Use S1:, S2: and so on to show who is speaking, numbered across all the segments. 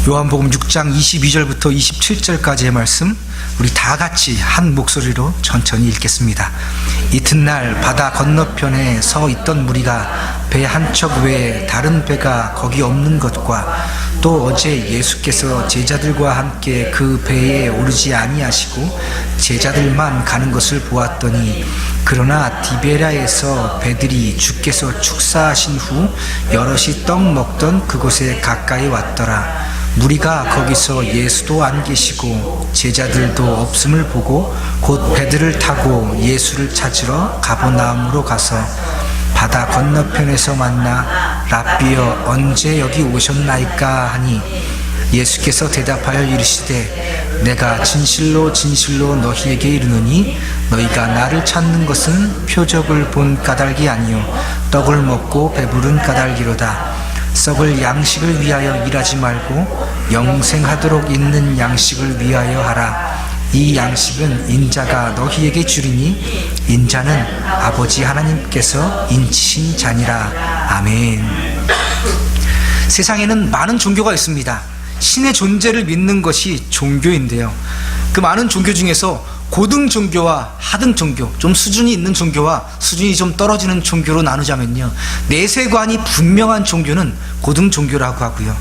S1: 요한복음 6장 22절부터 27절까지의 말씀, 우리 다 같이 한 목소리로 천천히 읽겠습니다. 이튿날 바다 건너편에 서 있던 무리가 배 한 척 외에 다른 배가 거기 없는 것과 또 어제 예수께서 제자들과 함께 그 배에 오르지 아니하시고 제자들만 가는 것을 보았더니, 그러나 디베랴에서 배들이 주께서 축사하신 후 여럿이 떡 먹던 그곳에 가까이 왔더라. 무리가 거기서 예수도 안 계시고 제자들도 없음을 보고 곧 배들을 타고 예수를 찾으러 가버나움으로 가서 바다 건너편에서 만나 랍비여 언제 여기 오셨나이까 하니, 예수께서 대답하여 이르시되 내가 진실로 진실로 너희에게 이르노니 너희가 나를 찾는 것은 표적을 본 까닭이 아니요 떡을 먹고 배부른 까닭이로다. 썩을 양식을 위하여 일하지 말고 영생하도록 있는 양식을 위하여 하라. 이 양식은 인자가 너희에게 주리니 인자는 아버지 하나님께서 인치신 자니라. 아멘. 세상에는 많은 종교가 있습니다. 신의 존재를 믿는 것이 종교인데요, 그 많은 종교 중에서 고등 종교와 하등 종교, 좀 수준이 있는 종교와 수준이 좀 떨어지는 종교로 나누자면요, 내세관이 분명한 종교는 고등 종교라고 하고요,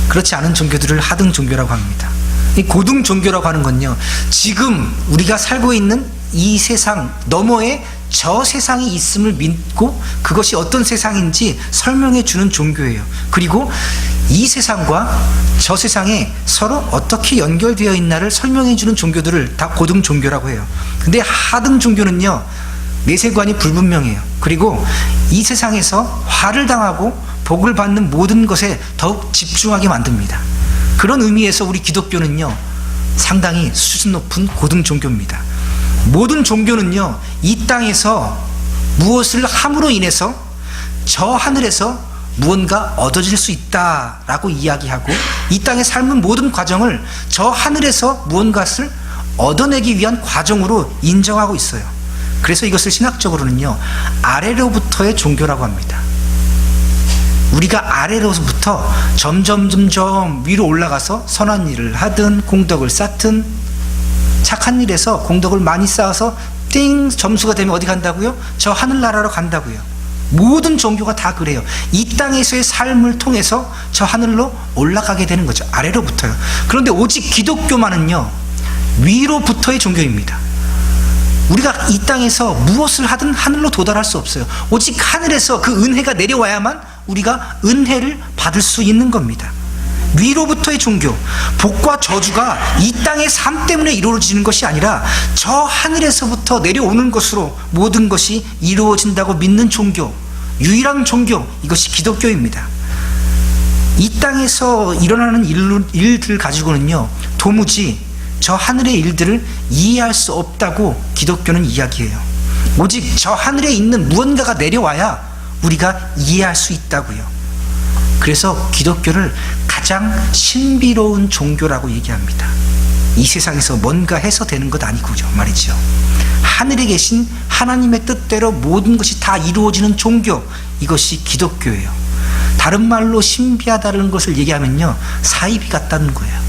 S1: 그렇지 않은 종교들을 하등 종교라고 합니다. 이 고등 종교라고 하는 건요, 지금 우리가 살고 있는 이 세상 너머에 저 세상이 있음을 믿고 그것이 어떤 세상인지 설명해 주는 종교예요. 그리고 이 세상과 저 세상에 서로 어떻게 연결되어 있나를 설명해 주는 종교들을 다 고등 종교라고 해요. 근데 하등 종교는요, 내세관이 불분명해요. 그리고 이 세상에서 화를 당하고 복을 받는 모든 것에 더욱 집중하게 만듭니다. 그런 의미에서 우리 기독교는요, 상당히 수준 높은 고등 종교입니다. 모든 종교는요, 이 땅에서 무엇을 함으로 인해서 저 하늘에서 무언가 얻어질 수 있다라고 이야기하고, 이 땅의 삶은 모든 과정을 저 하늘에서 무언가를 얻어내기 위한 과정으로 인정하고 있어요. 그래서 이것을 신학적으로는요, 아래로부터의 종교라고 합니다. 우리가 아래로부터 점점 위로 올라가서 선한 일을 하든 공덕을 쌓든, 착한 일에서 공덕을 많이 쌓아서 띵 점수가 되면 어디 간다고요? 저 하늘나라로 간다고요. 모든 종교가 다 그래요. 이 땅에서의 삶을 통해서 저 하늘로 올라가게 되는 거죠. 아래로부터요. 그런데 오직 기독교만은요, 위로부터의 종교입니다. 우리가 이 땅에서 무엇을 하든 하늘로 도달할 수 없어요. 오직 하늘에서 그 은혜가 내려와야만 우리가 은혜를 받을 수 있는 겁니다. 위로부터의 종교, 복과 저주가 이 땅의 삶 때문에 이루어지는 것이 아니라 저 하늘에서부터 내려오는 것으로 모든 것이 이루어진다고 믿는 종교, 유일한 종교, 이것이 기독교입니다. 이 땅에서 일어나는 일들 가지고는요, 도무지 저 하늘의 일들을 이해할 수 없다고 기독교는 이야기해요. 오직 저 하늘에 있는 무언가가 내려와야 우리가 이해할 수 있다고요. 그래서 기독교를 가장 신비로운 종교라고 얘기합니다. 이 세상에서 뭔가 해서 되는 것 아니고 말이죠. 하늘에 계신 하나님의 뜻대로 모든 것이 다 이루어지는 종교, 이것이 기독교예요. 다른 말로 신비하다는 것을 얘기하면요, 사이비 같다는 거예요.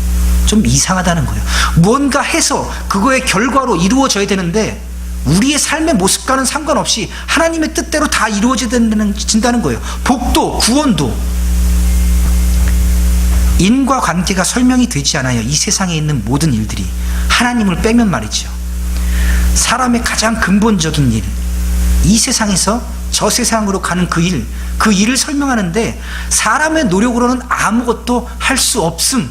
S1: 좀 이상하다는 거예요. 무언가 해서 그거의 결과로 이루어져야 되는데 우리의 삶의 모습과는 상관없이 하나님의 뜻대로 다 이루어진다는 거예요. 복도, 구원도. 인과 관계가 설명이 되지 않아요. 이 세상에 있는 모든 일들이 하나님을 빼면 말이죠. 사람의 가장 근본적인 일, 이 세상에서 저 세상으로 가는 그 일을 설명하는데 사람의 노력으로는 아무것도 할 수 없음,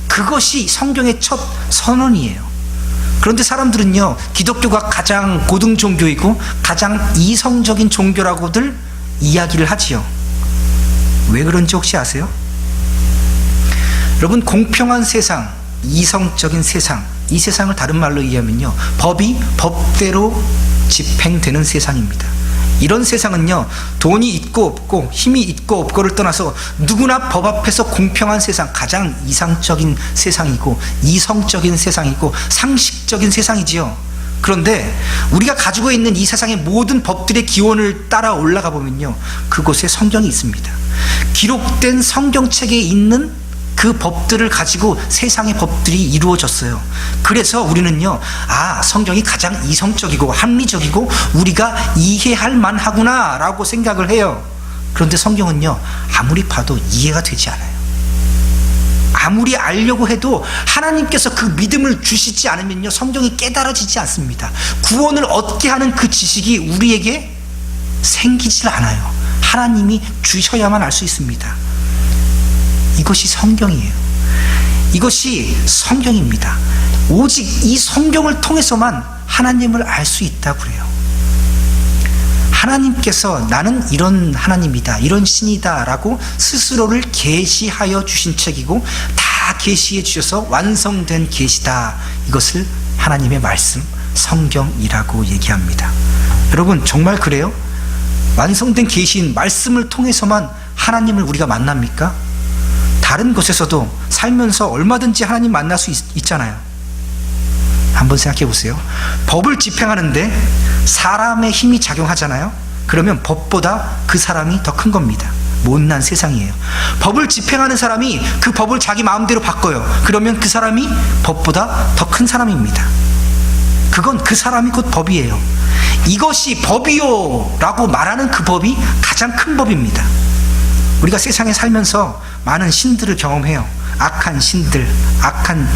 S1: 그것이 성경의 첫 선언이에요. 그런데 사람들은요, 기독교가 가장 고등 종교이고 가장 이성적인 종교라고들 이야기를 하지요. 왜 그런지 혹시 아세요? 여러분, 공평한 세상, 이성적인 세상, 이 세상을 다른 말로 이해하면요, 법이 법대로 집행되는 세상입니다. 이런 세상은요, 돈이 있고 없고 힘이 있고 없고를 떠나서 누구나 법 앞에서 공평한 세상, 가장 이상적인 세상이고 이성적인 세상이고 상식적인 세상이지요. 그런데 우리가 가지고 있는 이 세상의 모든 법들의 기원을 따라 올라가 보면요, 그곳에 성경이 있습니다. 기록된 성경책에 있는 그 법들을 가지고 세상의 법들이 이루어졌어요. 그래서 우리는요, 성경이 가장 이성적이고 합리적이고 우리가 이해할 만하구나 라고 생각을 해요. 그런데 성경은요, 아무리 봐도 이해가 되지 않아요. 아무리 알려고 해도 하나님께서 그 믿음을 주시지 않으면요, 성경이 깨달아지지 않습니다. 구원을 얻게 하는 그 지식이 우리에게 생기질 않아요. 하나님이 주셔야만 알 수 있습니다. 이것이 성경이에요. 이것이 성경입니다. 오직 이 성경을 통해서만 하나님을 알 수 있다고 그래요. 하나님께서 나는 이런 하나님이다, 이런 신이다 라고 스스로를 계시하여 주신 책이고, 다 계시해 주셔서 완성된 계시다, 이것을 하나님의 말씀, 성경이라고 얘기합니다. 여러분, 정말 그래요? 완성된 계시인 말씀을 통해서만 하나님을 우리가 만납니까? 다른 곳에서도 살면서 얼마든지 하나님 만날 수 있잖아요. 한번 생각해 보세요. 법을 집행하는데 사람의 힘이 작용하잖아요. 그러면 법보다 그 사람이 더 큰 겁니다. 못난 세상이에요. 법을 집행하는 사람이 그 법을 자기 마음대로 바꿔요. 그러면 그 사람이 법보다 더 큰 사람입니다. 그건 그 사람이 곧 법이에요. 이것이 법이요 라고 말하는 그 법이 가장 큰 법입니다. 우리가 세상에 살면서 많은 신들을 경험해요. 악한 신들,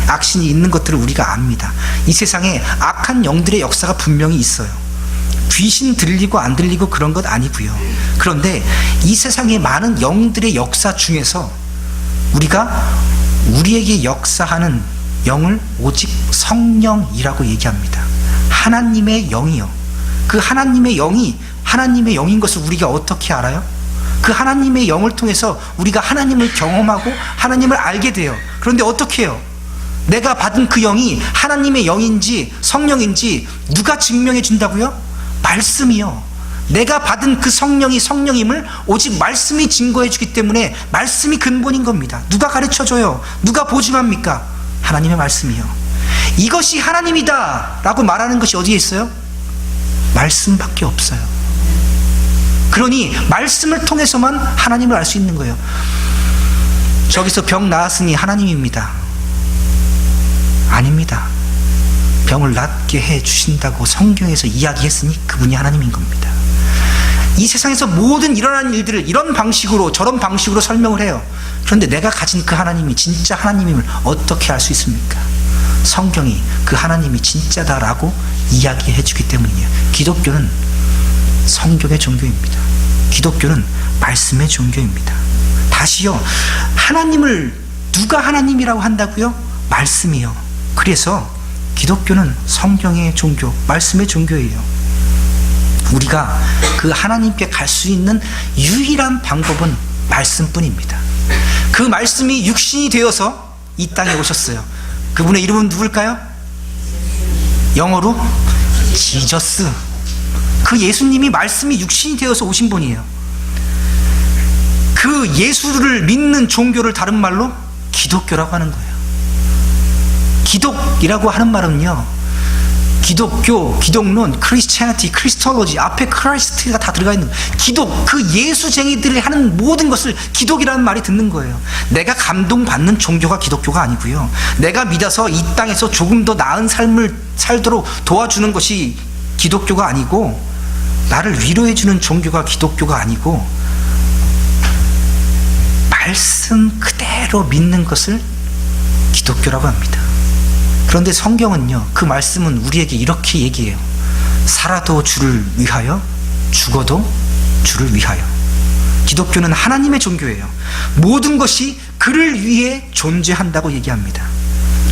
S1: 악신이 있는 것들을 우리가 압니다. 이 세상에 악한 영들의 역사가 분명히 있어요. 귀신 들리고 안 들리고 그런 것 아니고요. 그런데 이 세상에 많은 영들의 역사 중에서 우리에게 역사하는 영을 오직 성령이라고 얘기합니다. 하나님의 영이요. 그 하나님의 영이 하나님의 영인 것을 우리가 어떻게 알아요? 그 하나님의 영을 통해서 우리가 하나님을 경험하고 하나님을 알게 돼요. 그런데 어떻게 해요? 내가 받은 그 영이 하나님의 영인지 성령인지 누가 증명해 준다고요? 말씀이요. 내가 받은 그 성령이 성령임을 오직 말씀이 증거해 주기 때문에 말씀이 근본인 겁니다. 누가 가르쳐 줘요? 누가 보증합니까? 하나님의 말씀이요. 이것이 하나님이다 라고 말하는 것이 어디에 있어요? 말씀밖에 없어요. 그러니 말씀을 통해서만 하나님을 알 수 있는 거예요. 저기서 병 나았으니 하나님입니다. 아닙니다. 병을 낫게 해 주신다고 성경에서 이야기했으니 그분이 하나님인 겁니다. 이 세상에서 모든 일어나는 일들을 이런 방식으로 저런 방식으로 설명을 해요. 그런데 내가 가진 그 하나님이 진짜 하나님임을 어떻게 알 수 있습니까? 성경이 그 하나님이 진짜다라고 이야기해 주기 때문이에요. 기독교는 성경의 종교입니다. 기독교는 말씀의 종교입니다. 다시요, 하나님을 누가 하나님이라고 한다고요? 말씀이요. 그래서 기독교는 성경의 종교, 말씀의 종교예요. 우리가 그 하나님께 갈 수 있는 유일한 방법은 말씀뿐입니다. 그 말씀이 육신이 되어서 이 땅에 오셨어요. 그분의 이름은 누굴까요? 영어로 지저스. 그 예수님이 말씀이 육신이 되어서 오신 분이에요. 그 예수를 믿는 종교를 다른 말로 기독교라고 하는 거예요. 기독이라고 하는 말은요, 기독교, 기독론, 크리스티애니티, 크리스톨로지, 앞에 크라이스트가 다 들어가 있는 거예요. 기독, 그 예수쟁이들이 하는 모든 것을 기독이라는 말이 듣는 거예요. 내가 감동받는 종교가 기독교가 아니고요, 내가 믿어서 이 땅에서 조금 더 나은 삶을 살도록 도와주는 것이 기독교가 아니고, 나를 위로해주는 종교가 기독교가 아니고, 말씀 그대로 믿는 것을 기독교라고 합니다. 그런데 성경은요, 그 말씀은 우리에게 이렇게 얘기해요. 살아도 주를 위하여, 죽어도 주를 위하여. 기독교는 하나님의 종교예요. 모든 것이 그를 위해 존재한다고 얘기합니다.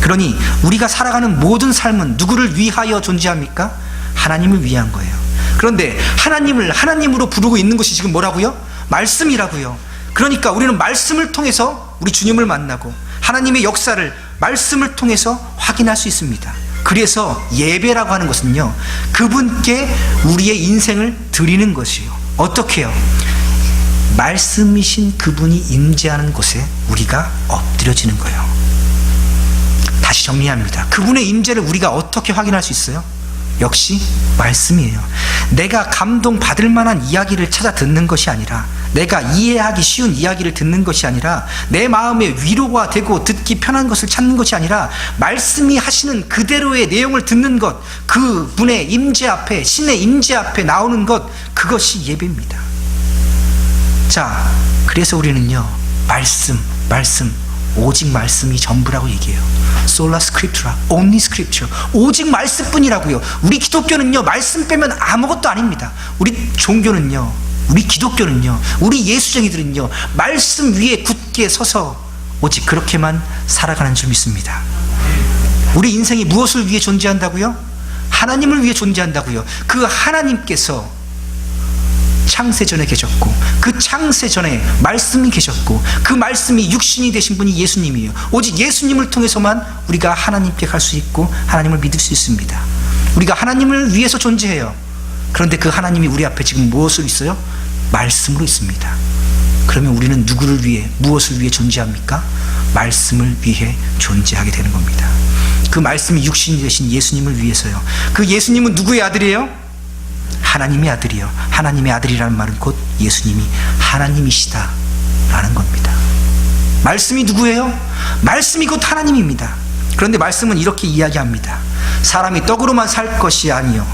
S1: 그러니 우리가 살아가는 모든 삶은 누구를 위하여 존재합니까? 하나님을 위한 거예요. 그런데 하나님을 하나님으로 부르고 있는 것이 지금 뭐라고요? 말씀이라고요. 그러니까 우리는 말씀을 통해서 우리 주님을 만나고 하나님의 역사를 말씀을 통해서 확인할 수 있습니다. 그래서 예배라고 하는 것은요, 그분께 우리의 인생을 드리는 것이요. 어떻게 해요? 말씀이신 그분이 임재하는 곳에 우리가 엎드려지는 거예요. 다시 정리합니다. 그분의 임재를 우리가 어떻게 확인할 수 있어요? 역시 말씀이에요. 내가 감동받을 만한 이야기를 찾아 듣는 것이 아니라, 내가 이해하기 쉬운 이야기를 듣는 것이 아니라, 내 마음에 위로가 되고 듣기 편한 것을 찾는 것이 아니라, 말씀이 하시는 그대로의 내용을 듣는 것, 그 분의 임재 앞에, 신의 임재 앞에 나오는 것, 그것이 예배입니다. 자, 그래서 우리는요, 말씀, 오직 말씀이 전부라고 얘기해요. Sola Scriptura, only Scripture. 오직 말씀뿐이라고요. 우리 기독교는요, 말씀 빼면 아무것도 아닙니다. 우리 종교는요, 우리 기독교는요, 우리 예수쟁이들은요, 말씀 위에 굳게 서서 오직 그렇게만 살아가는 줄 믿습니다. 우리 인생이 무엇을 위해 존재한다고요? 하나님을 위해 존재한다고요. 그 하나님께서 창세전에 계셨고, 그 창세전에 말씀이 계셨고, 그 말씀이 육신이 되신 분이 예수님이에요. 오직 예수님을 통해서만 우리가 하나님께 갈 수 있고 하나님을 믿을 수 있습니다. 우리가 하나님을 위해서 존재해요. 그런데 그 하나님이 우리 앞에 지금 무엇을 있어요? 말씀으로 있습니다. 그러면 우리는 누구를 위해, 무엇을 위해 존재합니까? 말씀을 위해 존재하게 되는 겁니다. 그 말씀이 육신이 되신 예수님을 위해서요. 그 예수님은 누구의 아들이에요? 하나님의 아들이요. 하나님의 아들이라는 말은 곧 예수님이 하나님이시다 라는 겁니다. 말씀이 누구예요? 말씀이 곧 하나님입니다. 그런데 말씀은 이렇게 이야기합니다. 사람이 떡으로만 살 것이 아니요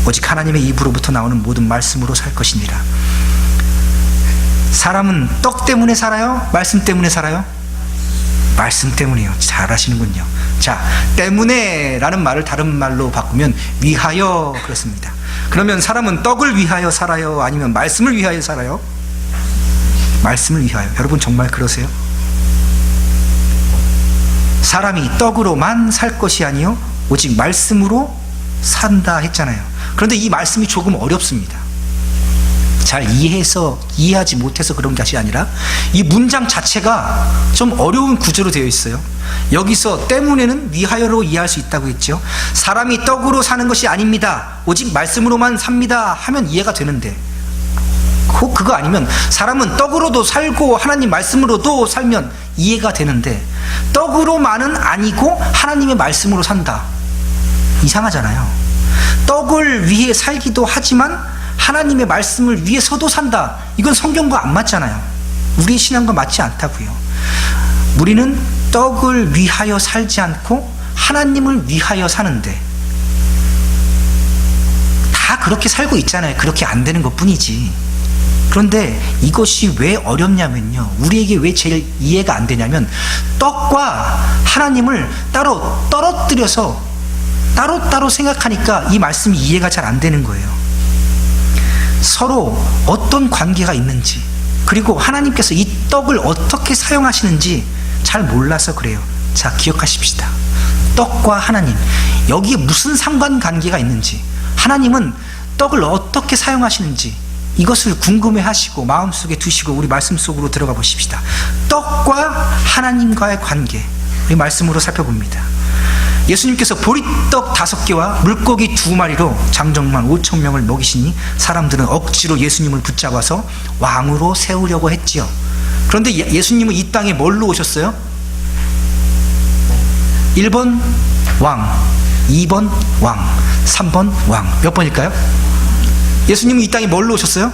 S1: 오직 하나님의 입으로부터 나오는 모든 말씀으로 살 것이니라. 사람은 떡 때문에 살아요? 말씀 때문에 살아요? 말씀 때문이에요. 잘 아시는군요. 자, 때문에 라는 말을 다른 말로 바꾸면 위하여 그렇습니다. 그러면 사람은 떡을 위하여 살아요? 아니면 말씀을 위하여 살아요? 말씀을 위하여. 여러분 정말 그러세요? 사람이 떡으로만 살 것이 아니요 오직 말씀으로 산다 했잖아요. 그런데 이 말씀이 조금 어렵습니다. 잘 이해하지 못해서 그런 것이 아니라 이 문장 자체가 좀 어려운 구조로 되어 있어요. 여기서 때문에는 위하여로 이해할 수 있다고 했죠. 사람이 떡으로 사는 것이 아닙니다. 오직 말씀으로만 삽니다 하면 이해가 되는데, 그거 아니면 사람은 떡으로도 살고 하나님 말씀으로도 살면 이해가 되는데, 떡으로만은 아니고 하나님의 말씀으로 산다. 이상하잖아요. 떡을 위해 살기도 하지만 하나님의 말씀을 위해서도 산다. 이건 성경과 안 맞잖아요. 우리의 신앙과 맞지 않다고요. 우리는 떡을 위하여 살지 않고 하나님을 위하여 사는데, 다 그렇게 살고 있잖아요. 그렇게 안 되는 것 뿐이지. 그런데 이것이 왜 어렵냐면요, 우리에게 왜 제일 이해가 안 되냐면, 떡과 하나님을 따로 떨어뜨려서 따로따로 생각하니까 이 말씀이 이해가 잘 안 되는 거예요. 서로 어떤 관계가 있는지, 그리고 하나님께서 이 떡을 어떻게 사용하시는지 잘 몰라서 그래요. 자, 기억하십시다. 떡과 하나님, 여기에 무슨 상관관계가 있는지, 하나님은 떡을 어떻게 사용하시는지 이것을 궁금해 하시고 마음속에 두시고 우리 말씀 속으로 들어가 보십시다. 떡과 하나님과의 관계, 우리 말씀으로 살펴봅니다. 예수님께서 보리떡 5개와 물고기 2마리로 장정만 5,000명을 먹이시니 사람들은 억지로 예수님을 붙잡아서 왕으로 세우려고 했지요. 그런데 예수님은 이 땅에 뭘로 오셨어요? 1번 왕, 2번 왕, 3번 왕. 몇 번일까요? 예수님은 이 땅에 뭘로 오셨어요?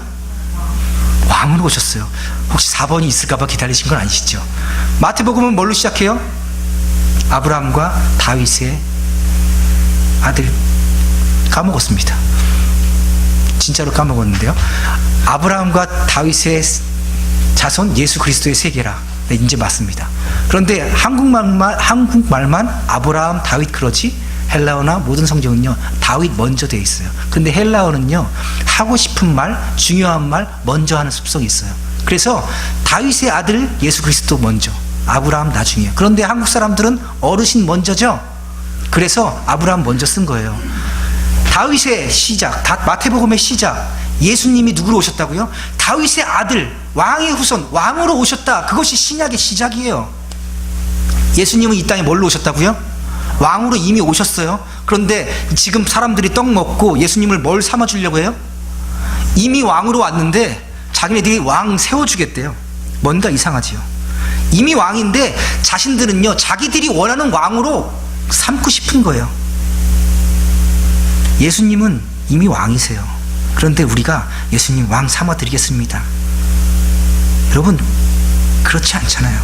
S1: 왕으로 오셨어요. 혹시 4번이 있을까봐 기다리신 건 아니시죠? 마태복음은 뭘로 시작해요? 아브라함과 다윗의 아들, 까먹었습니다. 진짜로 까먹었는데요. 아브라함과 다윗의 자손 예수 그리스도의 세계라. 네, 이제 맞습니다. 그런데 한국말만 아브라함, 다윗 그러지 헬라어나 모든 성경은요 다윗 먼저 되어 있어요. 근데 헬라어는요 하고 싶은 말, 중요한 말 먼저 하는 습성이 있어요. 그래서 다윗의 아들 예수 그리스도 먼저, 아브라함 나중이에요. 그런데 한국 사람들은 어르신 먼저죠. 그래서 아브라함 먼저 쓴 거예요. 다윗의 시작, 마태복음의 시작, 예수님이 누구로 오셨다고요? 다윗의 아들, 왕의 후손, 왕으로 오셨다. 그것이 신약의 시작이에요. 예수님은 이 땅에 뭘로 오셨다고요? 왕으로 이미 오셨어요. 그런데 지금 사람들이 떡 먹고 예수님을 뭘 삼아주려고 해요? 이미 왕으로 왔는데 자기네들이 왕 세워주겠대요. 뭔가 이상하지요. 이미 왕인데 자신들은요 자기들이 원하는 왕으로 삼고 싶은 거예요. 예수님은 이미 왕이세요. 그런데 우리가 예수님 왕 삼아드리겠습니다. 여러분, 그렇지 않잖아요.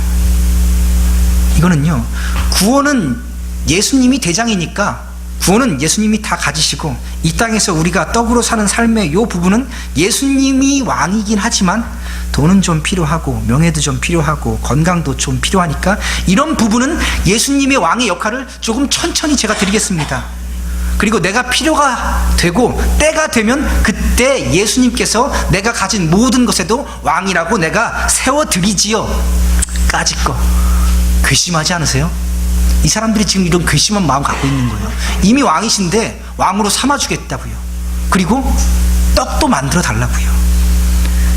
S1: 이거는요, 구원은 예수님이 대장이니까 구원은 예수님이 다 가지시고, 이 땅에서 우리가 떡으로 사는 삶의 이 부분은 예수님이 왕이긴 하지만 돈은 좀 필요하고 명예도 좀 필요하고 건강도 좀 필요하니까 이런 부분은 예수님의 왕의 역할을 조금 천천히 제가 드리겠습니다. 그리고 내가 필요가 되고 때가 되면 그때 예수님께서 내가 가진 모든 것에도 왕이라고 내가 세워드리지요 까짓 거. 괘씸하지 않으세요? 이 사람들이 지금 이런 괘씸한 마음 갖고 있는 거예요. 이미 왕이신데 왕으로 삼아주겠다고요. 그리고 떡도 만들어 달라고요.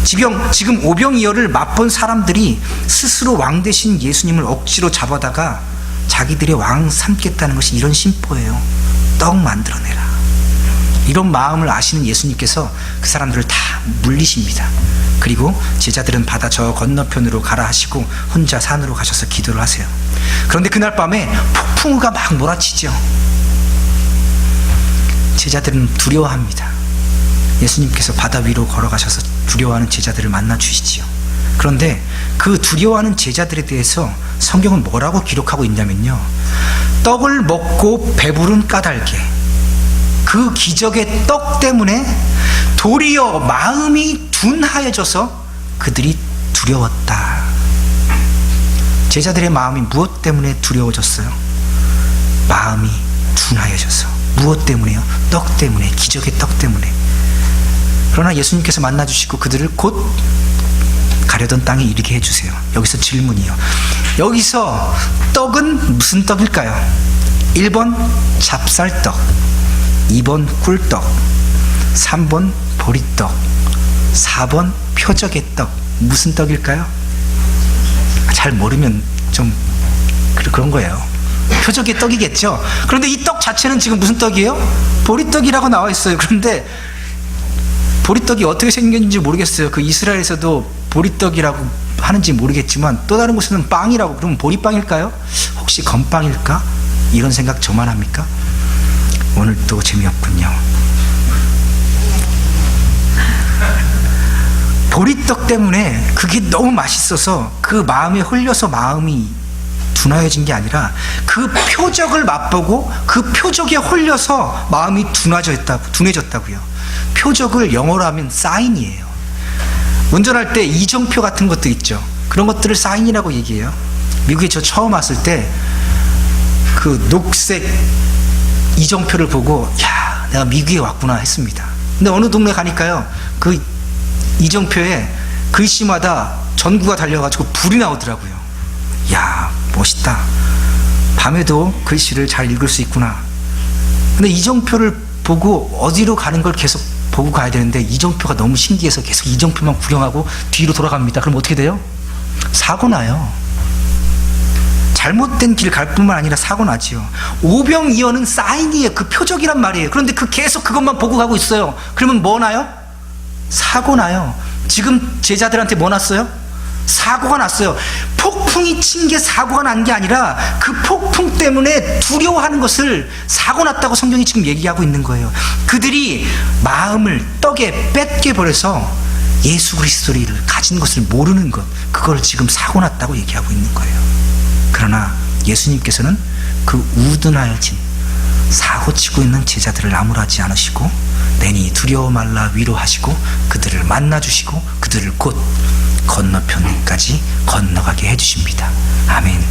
S1: 지금 오병이어를 맛본 사람들이 스스로 왕 대신 예수님을 억지로 잡아다가 자기들의 왕 삼겠다는 것이 이런 심보예요. 떡 만들어내라. 이런 마음을 아시는 예수님께서 그 사람들을 다 물리십니다. 그리고 제자들은 바다 저 건너편으로 가라 하시고 혼자 산으로 가셔서 기도를 하세요. 그런데 그날 밤에 폭풍우가 막 몰아치죠. 제자들은 두려워합니다. 예수님께서 바다 위로 걸어가셔서 두려워하는 제자들을 만나 주시지요. 그런데 그 두려워하는 제자들에 대해서 성경은 뭐라고 기록하고 있냐면요, 떡을 먹고 배부른 까닭에, 그 기적의 떡 때문에 도리어 마음이 둔하여져서 그들이 두려웠다. 제자들의 마음이 무엇 때문에 두려워졌어요? 마음이 둔하여져서. 무엇 때문에요? 떡 때문에, 기적의 떡 때문에. 그러나 예수님께서 만나주시고 그들을 곧 가려던 땅에 이르게 해주세요. 여기서 질문이요, 여기서 떡은 무슨 떡일까요? 1번 찹쌀떡, 2번 꿀떡, 3번 보리떡, 4번 표적의 떡. 무슨 떡일까요? 잘 모르면 좀 그런 거예요. 표적의 떡이겠죠. 그런데 이 떡 자체는 지금 무슨 떡이에요? 보리떡이라고 나와 있어요. 그런데 보리떡이 어떻게 생겼는지 모르겠어요. 그 이스라엘에서도 보리떡이라고 하는지 모르겠지만 또 다른 곳에는 빵이라고. 그러면 보리빵일까요? 혹시 건빵일까? 이런 생각 저만 합니까? 오늘 또 재미없군요. 보리떡 때문에 그게 너무 맛있어서 그 마음에 홀려서 마음이 둔하여진 게 아니라 그 표적을 맛보고 그 표적에 홀려서 마음이 둔해졌다고요. 표적을 영어로 하면 사인이에요. 운전할 때 이정표 같은 것도 있죠. 그런 것들을 사인이라고 얘기해요. 미국에 저 처음 왔을 때 그 녹색 이정표를 보고 야, 내가 미국에 왔구나 했습니다. 근데 어느 동네 가니까요, 그 이정표에 글씨마다 전구가 달려가지고 불이 나오더라고요. 야, 멋있다. 밤에도 글씨를 잘 읽을 수 있구나. 근데 이정표를 보고 어디로 가는 걸 계속 보고 가야 되는데 이정표가 너무 신기해서 계속 이정표만 구경하고 뒤로 돌아갑니다. 그럼 어떻게 돼요? 사고 나요. 잘못된 길 갈 뿐만 아니라 사고 나지요. 오병이어는 사인이에요. 그 표적이란 말이에요. 그런데 계속 그것만 보고 가고 있어요. 그러면 뭐 나요? 사고 나요. 지금 제자들한테 뭐 났어요? 사고가 났어요. 폭풍이 친 게 사고가 난 게 아니라 그 폭풍 때문에 두려워하는 것을 사고 났다고 성경이 지금 얘기하고 있는 거예요. 그들이 마음을 떡에 뺏겨 버려서 예수 그리스도를 가진 것을 모르는 것, 그걸 지금 사고 났다고 얘기하고 있는 거예요. 그러나 예수님께서는 그 우둔하여진 사고치고 있는 제자들을 나무라지 않으시고 내니 두려워 말라 위로하시고 그들을 만나주시고 그들을 곧 건너편까지 건너가게 해주십니다. 아멘.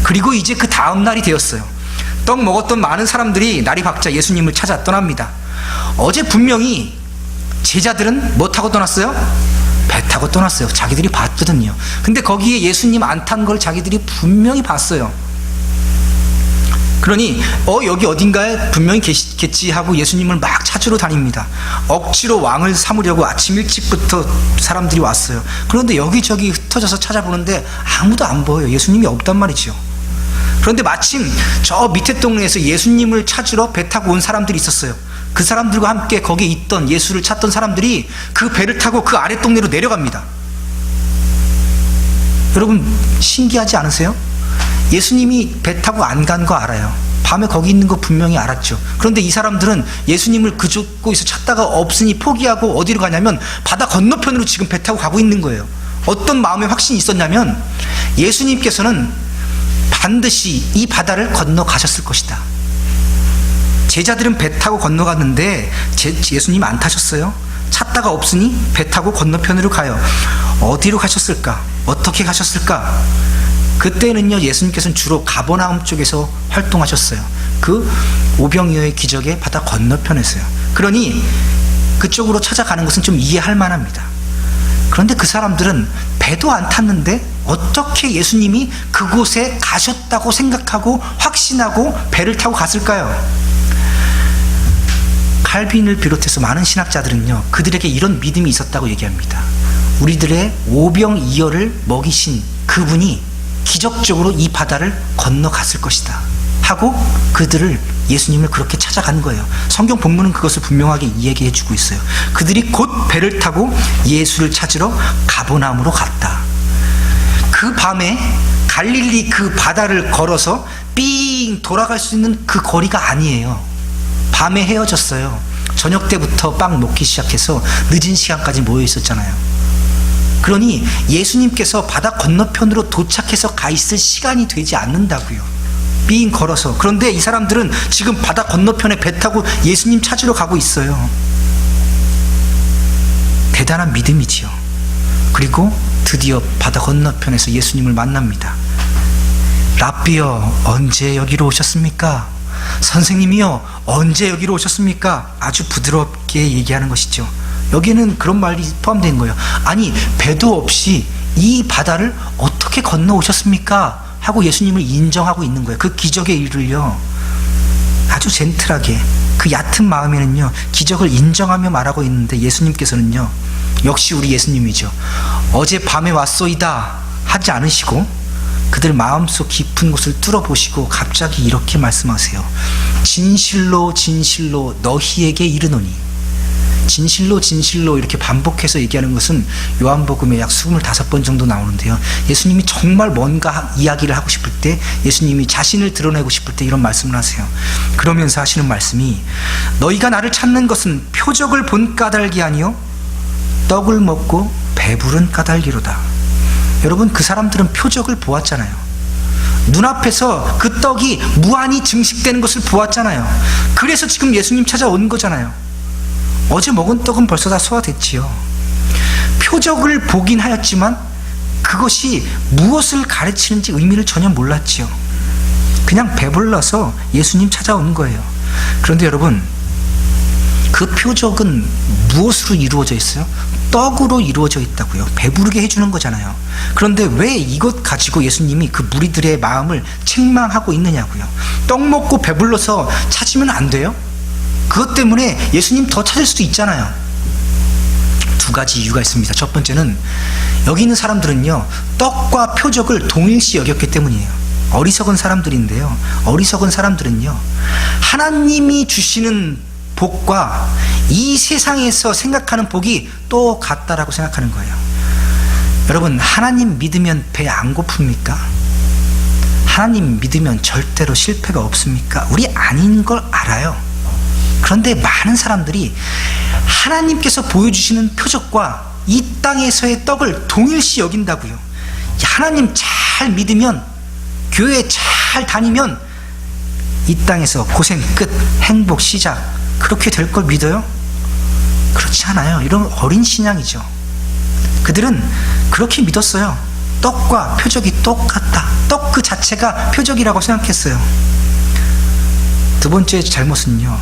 S1: 그리고 이제 그 다음 날이 되었어요. 떡 먹었던 많은 사람들이 날이 밝자 예수님을 찾아 떠납니다. 어제 분명히 제자들은 뭐 타고 떠났어요? 배 타고 떠났어요. 자기들이 봤거든요. 근데 거기에 예수님 안 탄 걸 자기들이 분명히 봤어요. 그러니 여기 어딘가에 분명히 계시겠지 하고 예수님을 막 찾으러 다닙니다. 억지로 왕을 삼으려고 아침 일찍부터 사람들이 왔어요. 그런데 여기저기 흩어져서 찾아보는데 아무도 안 보여요. 예수님이 없단 말이죠. 그런데 마침 저 밑에 동네에서 예수님을 찾으러 배 타고 온 사람들이 있었어요. 그 사람들과 함께 거기에 있던 예수를 찾던 사람들이 그 배를 타고 그 아래 동네로 내려갑니다. 여러분 신기하지 않으세요? 예수님이 배 타고 안 간 거 알아요. 밤에 거기 있는 거 분명히 알았죠. 그런데 이 사람들은 예수님을 그곳에서 찾다가 없으니 포기하고 어디로 가냐면 바다 건너편으로 지금 배 타고 가고 있는 거예요. 어떤 마음의 확신이 있었냐면 예수님께서는 반드시 이 바다를 건너가셨을 것이다. 제자들은 배 타고 건너갔는데 예수님 안 타셨어요. 찾다가 없으니 배 타고 건너편으로 가요. 어디로 가셨을까? 어떻게 가셨을까? 그때는요, 예수님께서는 주로 가버나움 쪽에서 활동하셨어요. 그 오병이어의 기적의 바다 건너편에서요. 그러니 그쪽으로 찾아가는 것은 좀 이해할 만합니다. 그런데 그 사람들은 배도 안 탔는데 어떻게 예수님이 그곳에 가셨다고 생각하고 확신하고 배를 타고 갔을까요? 칼빈을 비롯해서 많은 신학자들은요, 그들에게 이런 믿음이 있었다고 얘기합니다. 우리들의 오병이어를 먹이신 그분이 기적적으로 이 바다를 건너갔을 것이다 하고 그들을, 예수님을 그렇게 찾아간 거예요. 성경 본문은 그것을 분명하게 얘기해 주고 있어요. 그들이 곧 배를 타고 예수를 찾으러 가버나움으로 갔다. 그 밤에 갈릴리 그 바다를 걸어서 삥 돌아갈 수 있는 그 거리가 아니에요. 밤에 헤어졌어요. 저녁 때부터 빵 먹기 시작해서 늦은 시간까지 모여 있었잖아요. 그러니 예수님께서 바다 건너편으로 도착해서 가 있을 시간이 되지 않는다고요. 삥 걸어서. 그런데 이 사람들은 지금 바다 건너편에 배 타고 예수님 찾으러 가고 있어요. 대단한 믿음이지요. 그리고 드디어 바다 건너편에서 예수님을 만납니다. 랍비여, 언제 여기로 오셨습니까? 선생님이요, 언제 여기로 오셨습니까? 아주 부드럽게 얘기하는 것이죠. 여기에는 그런 말이 포함된 거예요. 아니, 배도 없이 이 바다를 어떻게 건너오셨습니까? 하고 예수님을 인정하고 있는 거예요. 그 기적의 일을요, 아주 젠틀하게, 그 얕은 마음에는요, 기적을 인정하며 말하고 있는데 예수님께서는요, 역시 우리 예수님이죠. 어제 밤에 왔소이다 하지 않으시고 그들 마음속 깊은 곳을 뚫어보시고 갑자기 이렇게 말씀하세요. 진실로 진실로 너희에게 이르노니. 진실로 진실로 이렇게 반복해서 얘기하는 것은 요한복음에 약 25번 정도 나오는데요, 예수님이 정말 뭔가 이야기를 하고 싶을 때, 예수님이 자신을 드러내고 싶을 때 이런 말씀을 하세요. 그러면서 하시는 말씀이, 너희가 나를 찾는 것은 표적을 본 까닭이 아니요 떡을 먹고 배부른 까닭이로다. 여러분, 그 사람들은 표적을 보았잖아요. 눈앞에서 그 떡이 무한히 증식되는 것을 보았잖아요. 그래서 지금 예수님 찾아온 거잖아요. 어제 먹은 떡은 벌써 다 소화됐지요. 표적을 보긴 하였지만 그것이 무엇을 가르치는지 의미를 전혀 몰랐지요. 그냥 배불러서 예수님 찾아온 거예요. 그런데 여러분, 그 표적은 무엇으로 이루어져 있어요? 떡으로 이루어져 있다고요. 배부르게 해주는 거잖아요. 그런데 왜 이것 가지고 예수님이 그 무리들의 마음을 책망하고 있느냐고요. 떡 먹고 배불러서 찾으면 안 돼요? 그것 때문에 예수님 더 찾을 수도 있잖아요. 두 가지 이유가 있습니다. 첫 번째는 여기 있는 사람들은요, 떡과 표적을 동일시 여겼기 때문이에요. 어리석은 사람들인데요, 어리석은 사람들은요, 하나님이 주시는 복과 이 세상에서 생각하는 복이 똑같다라고 생각하는 거예요. 여러분, 하나님 믿으면 배 안 고픕니까? 하나님 믿으면 절대로 실패가 없습니까? 우리 아닌 걸 알아요. 그런데 많은 사람들이 하나님께서 보여주시는 표적과 이 땅에서의 떡을 동일시 여긴다고요. 하나님 잘 믿으면, 교회 잘 다니면 이 땅에서 고생 끝, 행복 시작, 그렇게 될 걸 믿어요? 그렇지 않아요. 이런 어린 신앙이죠. 그들은 그렇게 믿었어요. 떡과 표적이 똑같다. 떡 그 자체가 표적이라고 생각했어요. 두 번째 잘못은요,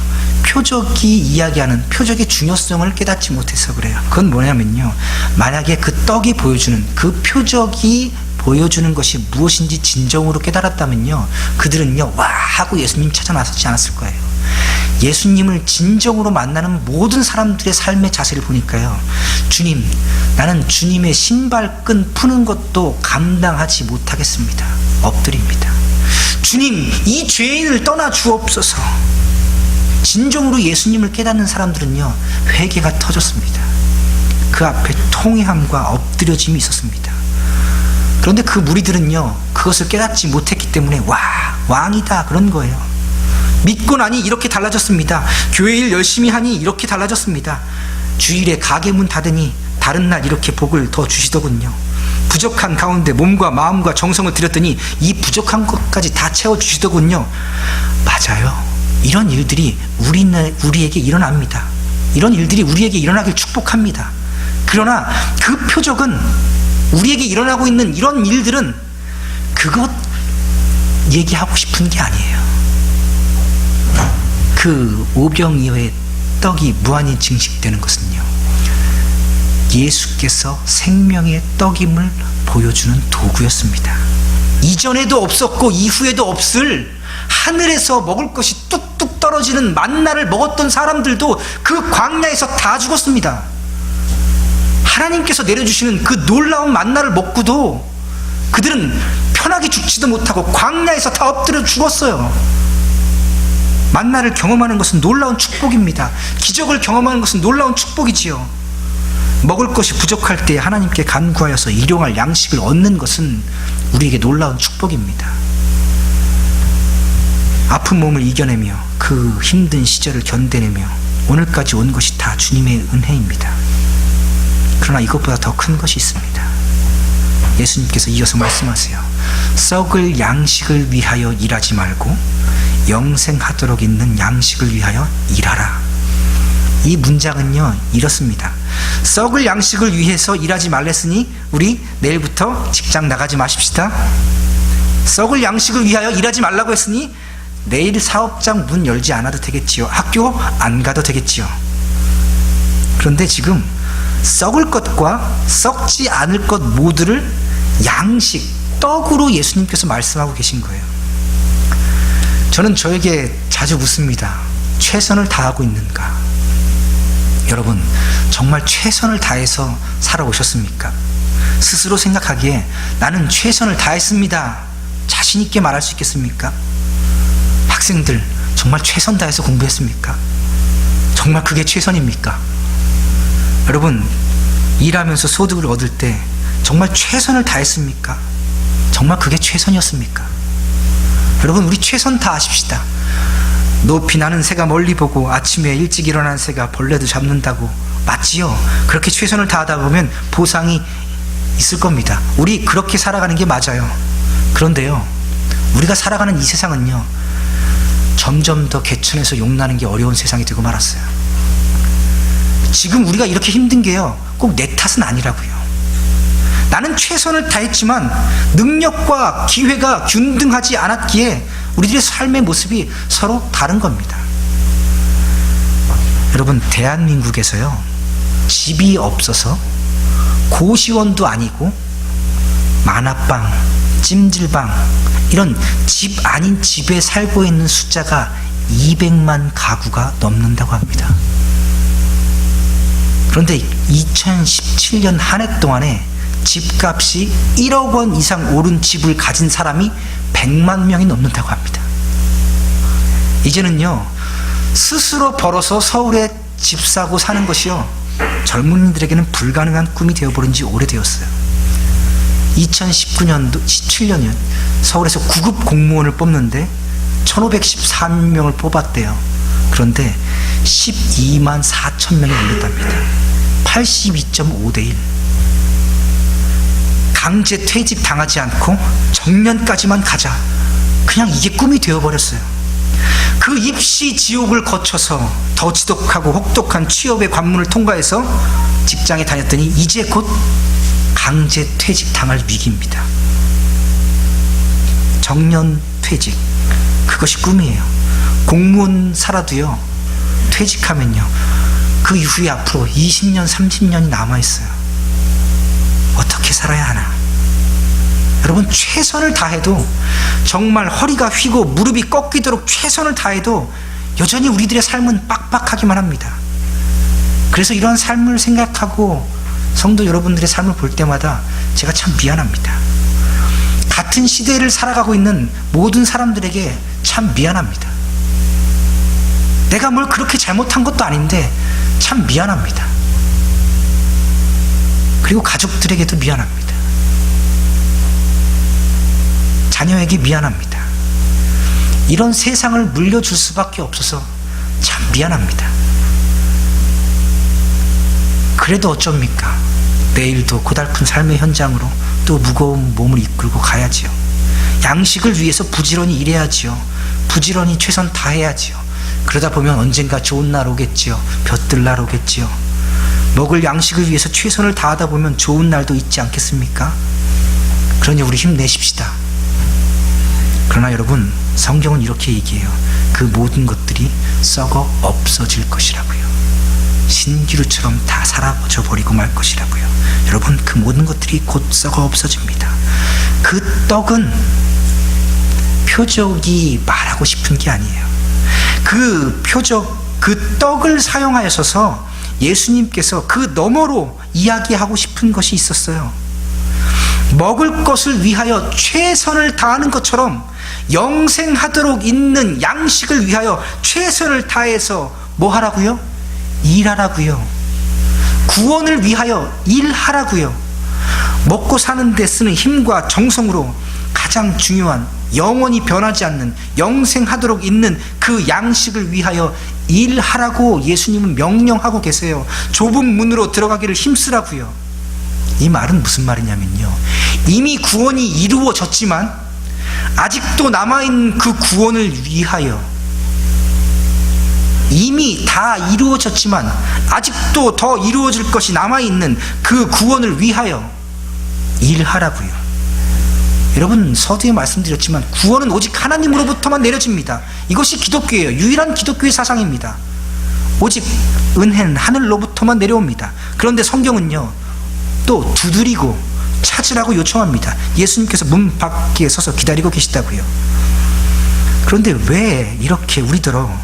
S1: 표적이 이야기하는 표적의 중요성을 깨닫지 못해서 그래요. 그건 뭐냐면요, 만약에 그 떡이 보여주는, 그 표적이 보여주는 것이 무엇인지 진정으로 깨달았다면요, 그들은요, 와 하고 예수님 찾아 나서지 않았을 거예요. 예수님을 진정으로 만나는 모든 사람들의 삶의 자세를 보니까요, 주님, 나는 주님의 신발끈 푸는 것도 감당하지 못하겠습니다. 엎드립니다. 주님, 이 죄인을 떠나 주옵소서. 진정으로 예수님을 깨닫는 사람들은요, 회개가 터졌습니다. 그 앞에 통회함과 엎드려짐이 있었습니다. 그런데 그 무리들은요, 그것을 깨닫지 못했기 때문에 와, 왕이다 그런 거예요. 믿고 나니 이렇게 달라졌습니다. 교회 일 열심히 하니 이렇게 달라졌습니다. 주일에 가게 문 닫으니 다른 날 이렇게 복을 더 주시더군요. 부족한 가운데 몸과 마음과 정성을 들였더니 이 부족한 것까지 다 채워주시더군요. 맞아요. 이런 일들이 우리에게 일어납니다. 이런 일들이 우리에게 일어나길 축복합니다. 그러나 그 표적은, 우리에게 일어나고 있는 이런 일들은 그것 얘기하고 싶은 게 아니에요. 그 오병이어의 떡이 무한히 증식되는 것은요, 예수께서 생명의 떡임을 보여주는 도구였습니다. 이전에도 없었고 이후에도 없을 하늘에서 먹을 것이 뚝뚝 떨어지는 만나를 먹었던 사람들도 그 광야에서 다 죽었습니다. 하나님께서 내려주시는 그 놀라운 만나를 먹고도 그들은 편하게 죽지도 못하고 광야에서 다 엎드려 죽었어요. 만나를 경험하는 것은 놀라운 축복입니다. 기적을 경험하는 것은 놀라운 축복이지요. 먹을 것이 부족할 때 하나님께 간구하여서 일용할 양식을 얻는 것은 우리에게 놀라운 축복입니다. 아픈 몸을 이겨내며 그 힘든 시절을 견뎌내며 오늘까지 온 것이 다 주님의 은혜입니다. 그러나 이것보다 더 큰 것이 있습니다. 예수님께서 이어서 말씀하세요. 썩을 양식을 위하여 일하지 말고 영생하도록 있는 양식을 위하여 일하라. 이 문장은요, 이렇습니다. 썩을 양식을 위해서 일하지 말랬으니 우리 내일부터 직장 나가지 마십시다. 썩을 양식을 위하여 일하지 말라고 했으니 내일 사업장 문 열지 않아도 되겠지요. 학교 안 가도 되겠지요. 그런데 지금 썩을 것과 썩지 않을 것 모두를 양식, 떡으로 예수님께서 말씀하고 계신 거예요. 저는 저에게 자주 묻습니다. 최선을 다하고 있는가? 여러분, 정말 최선을 다해서 살아오셨습니까? 스스로 생각하기에 나는 최선을 다했습니다, 자신 있게 말할 수 있겠습니까? 학생들, 정말 최선 다해서 공부했습니까? 정말 그게 최선입니까? 여러분, 일하면서 소득을 얻을 때 정말 최선을 다했습니까? 정말 그게 최선이었습니까? 여러분, 우리 최선 다하십시다. 높이 나는 새가 멀리 보고 아침에 일찍 일어나는 새가 벌레도 잡는다고, 맞지요? 그렇게 최선을 다하다 보면 보상이 있을 겁니다. 우리 그렇게 살아가는 게 맞아요. 그런데요, 우리가 살아가는 이 세상은요, 점점 더 개천에서 용나는 게 어려운 세상이 되고 말았어요. 지금 우리가 이렇게 힘든 게요, 꼭 내 탓은 아니라고요. 나는 최선을 다했지만 능력과 기회가 균등하지 않았기에 우리들의 삶의 모습이 서로 다른 겁니다. 여러분, 대한민국에서요, 집이 없어서 고시원도 아니고 만화방, 찜질방, 이런 집 아닌 집에 살고 있는 숫자가 200만 가구가 넘는다고 합니다. 그런데 2017년 한 해 동안에 집값이 1억 원 이상 오른 집을 가진 사람이 100만 명이 넘는다고 합니다. 이제는요, 스스로 벌어서 서울에 집 사고 사는 것이요, 젊은이들에게는 불가능한 꿈이 되어버린 지 오래되었어요. 2019년도 17년이요, 서울에서 9급 공무원을 뽑는데 1514명을 뽑았대요. 그런데 12만 4천 명이 올렸답니다. 82.5대 1. 강제 퇴직 당하지 않고 정년까지만 가자, 그냥 이게 꿈이 되어버렸어요. 그 입시 지옥을 거쳐서 더 지독하고 혹독한 취업의 관문을 통과해서 직장에 다녔더니 이제 곧 강제 퇴직 당할 위기입니다. 정년 퇴직, 그것이 꿈이에요. 공무원 살아도요, 퇴직하면요, 그 이후에 앞으로 20년, 30년이 남아있어요. 어떻게 살아야 하나? 여러분, 최선을 다해도, 정말 허리가 휘고 무릎이 꺾이도록 최선을 다해도 여전히 우리들의 삶은 빡빡하기만 합니다. 그래서 이런 삶을 생각하고 성도 여러분들의 삶을 볼 때마다 제가 참 미안합니다. 같은 시대를 살아가고 있는 모든 사람들에게 참 미안합니다. 내가 뭘 그렇게 잘못한 것도 아닌데 참 미안합니다. 그리고 가족들에게도 미안합니다. 자녀에게 미안합니다. 이런 세상을 물려줄 수밖에 없어서 참 미안합니다. 그래도 어쩝니까? 내일도 고달픈 삶의 현장으로 또 무거운 몸을 이끌고 가야지요. 양식을 위해서 부지런히 일해야지요. 부지런히 최선 다해야지요. 그러다 보면 언젠가 좋은 날 오겠지요. 볕들 날 오겠지요. 먹을 양식을 위해서 최선을 다하다 보면 좋은 날도 있지 않겠습니까? 그러니 우리 힘내십시다. 그러나 여러분, 성경은 이렇게 얘기해요. 그 모든 것들이 썩어 없어질 것이라고요. 신기루처럼 다 사라져 버리고 말 것이라고요. 여러분, 그 모든 것들이 곧 썩어 없어집니다. 그 떡은 표적이 말하고 싶은 게 아니에요. 그 표적, 그 떡을 사용하셔서 예수님께서 그 너머로 이야기하고 싶은 것이 있었어요. 먹을 것을 위하여 최선을 다하는 것처럼 영생하도록 있는 양식을 위하여 최선을 다해서 뭐 하라고요? 일하라고요. 구원을 위하여 일하라고요. 먹고 사는 데 쓰는 힘과 정성으로 가장 중요한 영원히 변하지 않는 영생하도록 있는 그 양식을 위하여 일하라고 예수님은 명령하고 계세요. 좁은 문으로 들어가기를 힘쓰라고요. 이 말은 무슨 말이냐면요, 이미 구원이 이루어졌지만 아직도 남아있는 그 구원을 위하여, 이미 다 이루어졌지만 아직도 더 이루어질 것이 남아있는 그 구원을 위하여 일하라고요. 여러분, 서두에 말씀드렸지만 구원은 오직 하나님으로부터만 내려집니다. 이것이 기독교예요. 유일한 기독교의 사상입니다. 오직 은혜는 하늘로부터만 내려옵니다. 그런데 성경은요, 또 두드리고 찾으라고 요청합니다. 예수님께서 문 밖에 서서 기다리고 계시다고요. 그런데 왜 이렇게 우리더러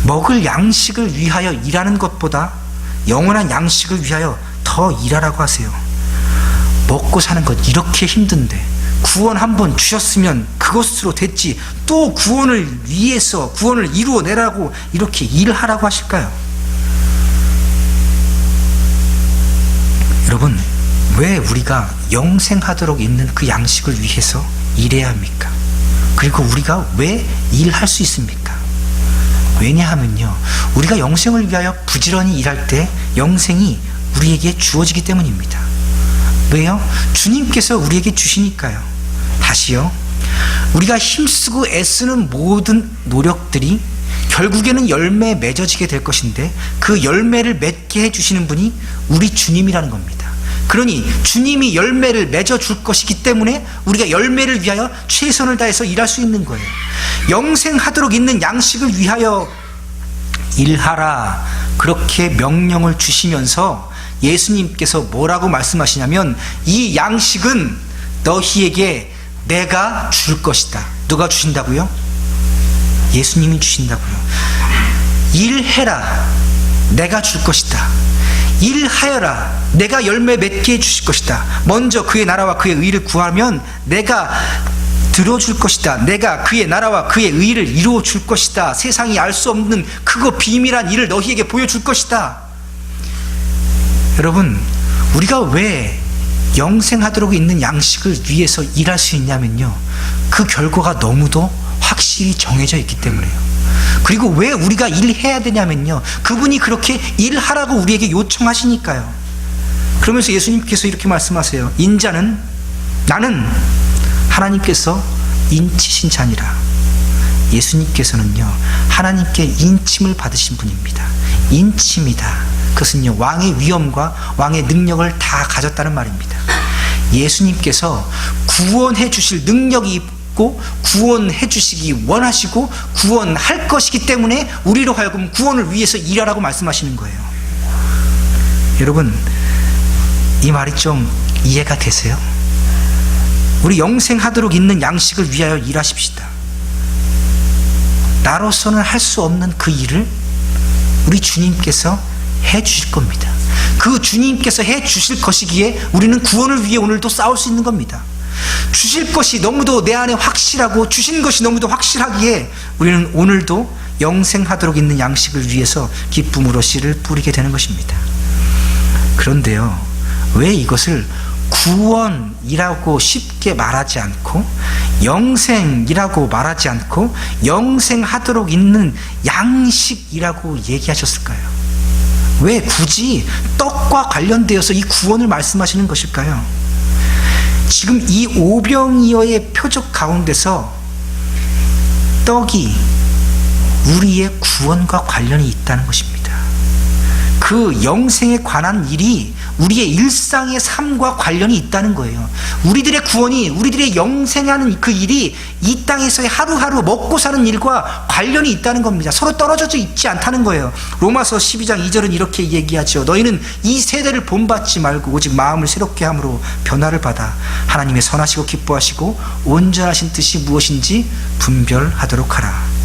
S1: 먹을 양식을 위하여 일하는 것보다 영원한 양식을 위하여 더 일하라고 하세요? 먹고 사는 것 이렇게 힘든데 구원 한번 주셨으면 그것으로 됐지, 또 구원을 위해서 구원을 이루어내라고 이렇게 일하라고 하실까요? 여러분, 왜 우리가 영생하도록 있는 그 양식을 위해서 일해야 합니까? 그리고 우리가 왜 일할 수 있습니까? 왜냐하면요, 우리가 영생을 위하여 부지런히 일할 때 영생이 우리에게 주어지기 때문입니다. 왜요? 주님께서 우리에게 주시니까요. 다시요, 우리가 힘쓰고 애쓰는 모든 노력들이 결국에는 열매에 맺어지게 될 것인데 그 열매를 맺게 해주시는 분이 우리 주님이라는 겁니다. 그러니 주님이 열매를 맺어줄 것이기 때문에 우리가 열매를 위하여 최선을 다해서 일할 수 있는 거예요. 영생하도록 있는 양식을 위하여 일하라, 그렇게 명령을 주시면서 예수님께서 뭐라고 말씀하시냐면, 이 양식은 너희에게 내가 줄 것이다. 누가 주신다고요? 예수님이 주신다고요. 일해라, 내가 줄 것이다. 일하여라, 내가 열매 맺게 해주실 것이다. 먼저 그의 나라와 그의 의를 구하면 내가 들어줄 것이다. 내가 그의 나라와 그의 의를 이루어 줄 것이다. 세상이 알 수 없는 크고 비밀한 일을 너희에게 보여줄 것이다. 여러분, 우리가 왜 영생하도록 있는 양식을 위해서 일할 수 있냐면요, 그 결과가 너무도 확실히 정해져 있기 때문에요. 그리고 왜 우리가 일해야 되냐면요, 그분이 그렇게 일하라고 우리에게 요청하시니까요. 그러면서 예수님께서 이렇게 말씀하세요. 인자는, 나는 하나님께서 인치신 자니라. 예수님께서는요, 하나님께 인침을 받으신 분입니다. 인침이다. 그것은요, 왕의 위엄과 왕의 능력을 다 가졌다는 말입니다. 예수님께서 구원해 주실 능력이 있고 구원해 주시기 원하시고 구원할 것이기 때문에 우리로 하여금 구원을 위해서 일하라고 말씀하시는 거예요. 여러분, 이 말이 좀 이해가 되세요? 우리 영생하도록 있는 양식을 위하여 일하십시다. 나로서는 할 수 없는 그 일을 우리 주님께서 해 주실 겁니다. 그 주님께서 해 주실 것이기에 우리는 구원을 위해 오늘도 싸울 수 있는 겁니다. 주실 것이 너무도 내 안에 확실하고 주신 것이 너무도 확실하기에 우리는 오늘도 영생하도록 있는 양식을 위해서 기쁨으로 씨를 뿌리게 되는 것입니다. 그런데요, 왜 이것을 구원이라고 쉽게 말하지 않고 영생이라고 말하지 않고 영생하도록 있는 양식이라고 얘기하셨을까요? 왜 굳이 떡과 관련되어서 이 구원을 말씀하시는 것일까요? 지금 이 오병이어의 표적 가운데서 떡이 우리의 구원과 관련이 있다는 것입니다. 그 영생에 관한 일이 우리의 일상의 삶과 관련이 있다는 거예요. 우리들의 구원이, 우리들의 영생하는 그 일이 이 땅에서의 하루하루 먹고 사는 일과 관련이 있다는 겁니다. 서로 떨어져 있지 않다는 거예요. 로마서 12장 2절은 이렇게 얘기하죠. 너희는 이 세대를 본받지 말고 오직 마음을 새롭게 함으로 변화를 받아 하나님의 선하시고 기뻐하시고 온전하신 뜻이 무엇인지 분별하도록 하라.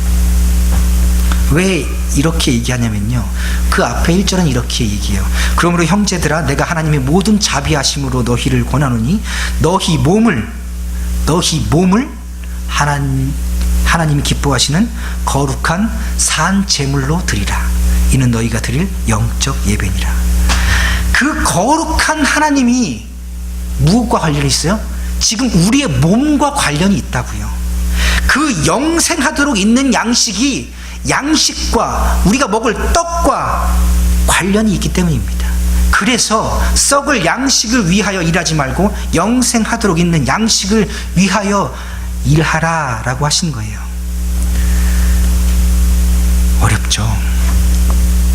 S1: 왜 이렇게 얘기하냐면요, 그 앞에 1절은 이렇게 얘기해요. 그러므로 형제들아, 내가 하나님의 모든 자비하심으로 너희를 권하노니 너희 몸을 하나님이 기뻐하시는 거룩한 산 제물로 드리라. 이는 너희가 드릴 영적 예배니라. 그 거룩한 하나님이 무엇과 관련이 있어요? 지금 우리의 몸과 관련이 있다고요. 그 영생하도록 있는 양식과 우리가 먹을 떡과 관련이 있기 때문입니다. 그래서 썩을 양식을 위하여 일하지 말고 영생하도록 있는 양식을 위하여 일하라 라고 하신 거예요. 어렵죠.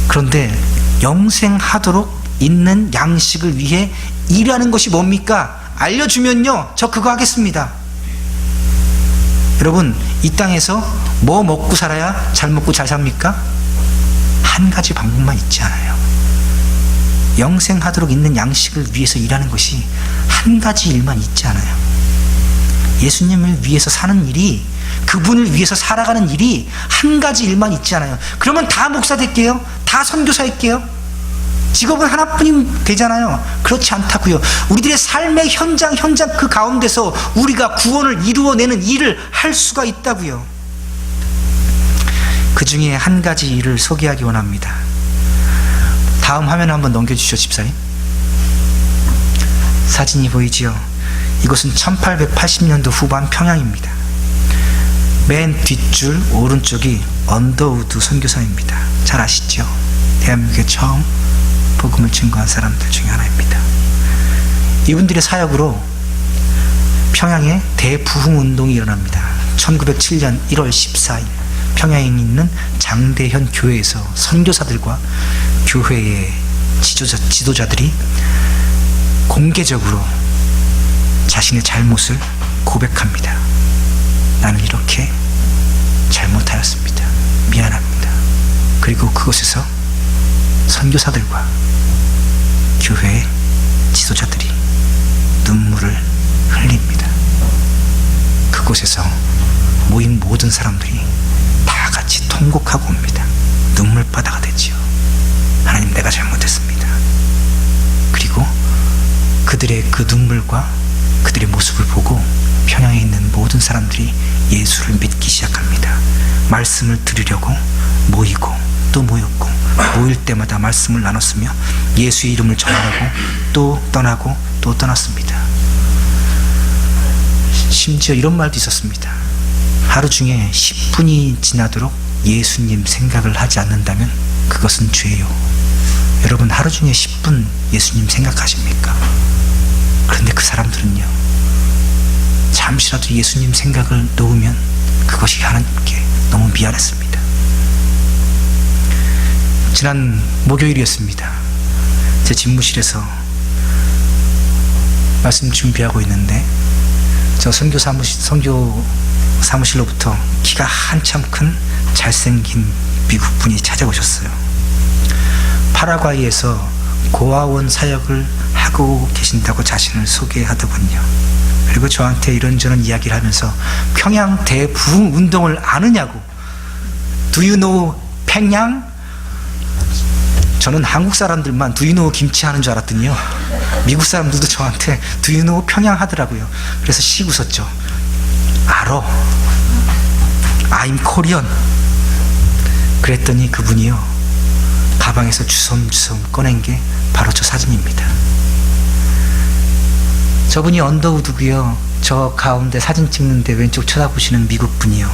S1: 그런데 영생하도록 있는 양식을 위해 일하는 것이 뭡니까? 알려주면요, 저 그거 하겠습니다. 여러분, 이 땅에서 뭐 먹고 살아야 잘 먹고 잘 삽니까? 한 가지 방법만 있지 않아요. 영생하도록 있는 양식을 위해서 일하는 것이 한 가지 일만 있지 않아요. 예수님을 위해서 사는 일이, 그분을 위해서 살아가는 일이 한 가지 일만 있지 않아요. 그러면 다 목사 될게요, 다 선교사 할게요, 직업은 하나뿐이면 되잖아요. 그렇지 않다고요. 우리들의 삶의 현장 그 가운데서 우리가 구원을 이루어내는 일을 할 수가 있다고요. 그 중에 한 가지 일을 소개하기 원합니다. 다음 화면 한번 넘겨주시죠, 집사님. 사진이 보이지요? 이곳은 1880년도 후반 평양입니다. 맨 뒷줄 오른쪽이 언더우드 선교사입니다. 잘 아시죠? 대한민국에 처음 복음을 증거한 사람들 중에 하나입니다. 이분들의 사역으로 평양에 대부흥운동이 일어납니다. 1907년 1월 14일 평양에 있는 장대현 교회에서 선교사들과 교회의 지도자들이 공개적으로 자신의 잘못을 고백합니다. 나는 이렇게 잘못하였습니다. 미안합니다. 그리고 그곳에서 선교사들과 교회의 지도자들이 눈물을 흘립니다. 그곳에서 모인 모든 사람들이 다 같이 통곡하고 옵니다. 눈물바다가 되지요. 하나님, 내가 잘못했습니다. 그리고 그들의 그 눈물과 그들의 모습을 보고 평양에 있는 모든 사람들이 예수를 믿기 시작합니다. 말씀을 들으려고 모이고 또 모였고, 모일 때마다 말씀을 나눴으며 예수의 이름을 전하고 또 떠나고 또 떠났습니다. 심지어 이런 말도 있었습니다. 하루 중에 10분이 지나도록 예수님 생각을 하지 않는다면 그것은 죄요. 여러분, 하루 중에 10분 예수님 생각하십니까? 그런데 그 사람들은요, 잠시라도 예수님 생각을 놓으면 그것이 하나님께 너무 미안했습니다. 지난 목요일이었습니다. 제 집무실에서 말씀 준비하고 있는데 저 선교 사무실로부터 키가 한참 큰 잘생긴 미국 분이 찾아오셨어요. 파라과이에서 고아원 사역을 하고 계신다고 자신을 소개하더군요. 그리고 저한테 이런저런 이야기를 하면서 평양 대부흥 운동을 아느냐고, Do you know 평양? 저는 한국 사람들만 Do you know 김치 하는 줄 알았더니요, 미국 사람들도 저한테 Do you know 평양 하더라고요. 그래서 씩 웃었죠. 알어, I'm Korean. 그랬더니 그분이요, 가방에서 주섬주섬 꺼낸 게 바로 저 사진입니다. 저분이 언더우드고요. 저 가운데 사진 찍는데 왼쪽 쳐다보시는 미국 분이요.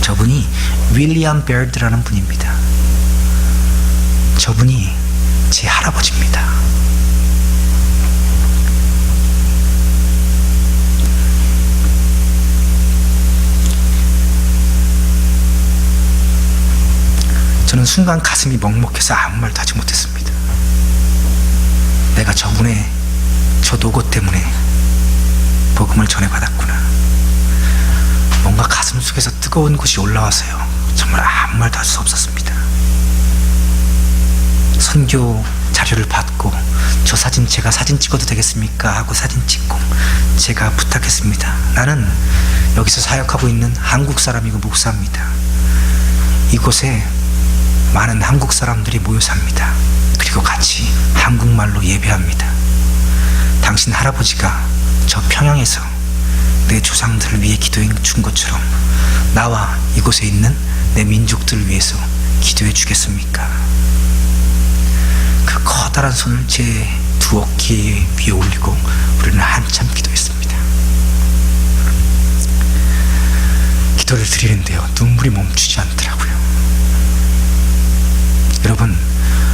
S1: 저분이 윌리엄 베어드라는 분입니다. 저분이 제 할아버지입니다. 저는 순간 가슴이 먹먹해서 아무 말도 하지 못했습니다. 내가 저분의 저 노고 때문에 복음을 전해받았구나. 뭔가 가슴 속에서 뜨거운 것이 올라와서요. 정말 아무 말도 할 수 없었습니다. 선교 자료를 받고 저 사진 제가 사진 찍어도 되겠습니까? 하고 사진 찍고 제가 부탁했습니다. 나는 여기서 사역하고 있는 한국 사람이고 목사입니다. 이곳에 많은 한국 사람들이 모여 삽니다. 그리고 같이 한국말로 예배합니다. 당신 할아버지가 저 평양에서 내 조상들을 위해 기도해 준 것처럼 나와 이곳에 있는 내 민족들을 위해서 기도해 주겠습니까? 그 커다란 손을 제 두 어깨 위에 올리고 우리는 한참 기도했습니다. 기도를 드리는데요, 눈물이 멈추지 않더라고요. 여러분,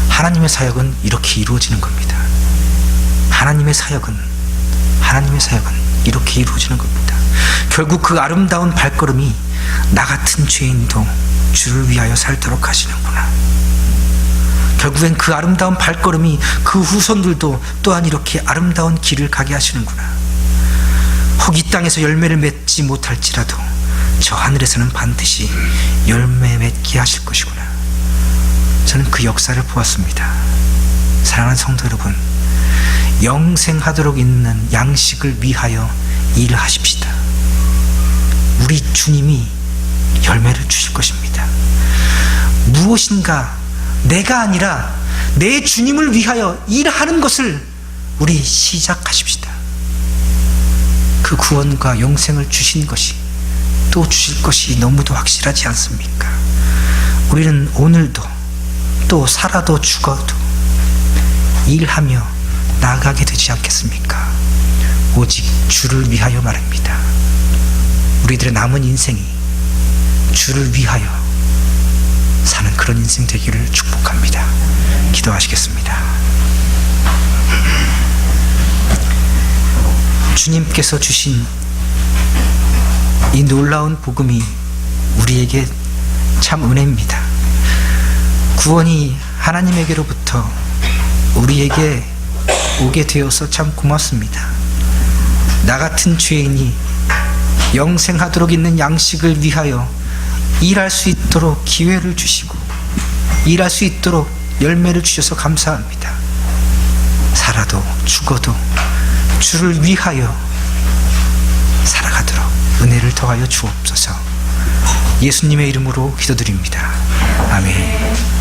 S1: 하나님의 사역은 이렇게 이루어지는 겁니다. 하나님의 사역은 이렇게 이루어지는 겁니다. 결국 그 아름다운 발걸음이 나 같은 죄인도 주를 위하여 살도록 하시는구나. 결국엔 그 아름다운 발걸음이 그 후손들도 또한 이렇게 아름다운 길을 가게 하시는구나. 혹 이 땅에서 열매를 맺지 못할지라도 저 하늘에서는 반드시 열매 맺게 하실 것이구나. 저는 그 역사를 보았습니다. 사랑하는 성도 여러분, 영생하도록 있는 양식을 위하여 일하십시다. 우리 주님이 열매를 주실 것입니다. 무엇인가 내가 아니라 내 주님을 위하여 일하는 것을 우리 시작하십시다. 그 구원과 영생을 주신 것이 또 주실 것이 너무도 확실하지 않습니까? 우리는 오늘도 또 살아도 죽어도 일하며 나아가게 되지 않겠습니까? 오직 주를 위하여 말입니다. 우리들의 남은 인생이 주를 위하여 사는 그런 인생 되기를 축복합니다. 기도하시겠습니다. 주님께서 주신 이 놀라운 복음이 우리에게 참 은혜입니다. 구원이 하나님에게로부터 우리에게 오게 되어서 참 고맙습니다. 나 같은 죄인이 영생하도록 있는 양식을 위하여 일할 수 있도록 기회를 주시고 일할 수 있도록 열매를 주셔서 감사합니다. 살아도 죽어도 주를 위하여 살아가도록 은혜를 더하여 주옵소서. 예수님의 이름으로 기도드립니다. 아멘.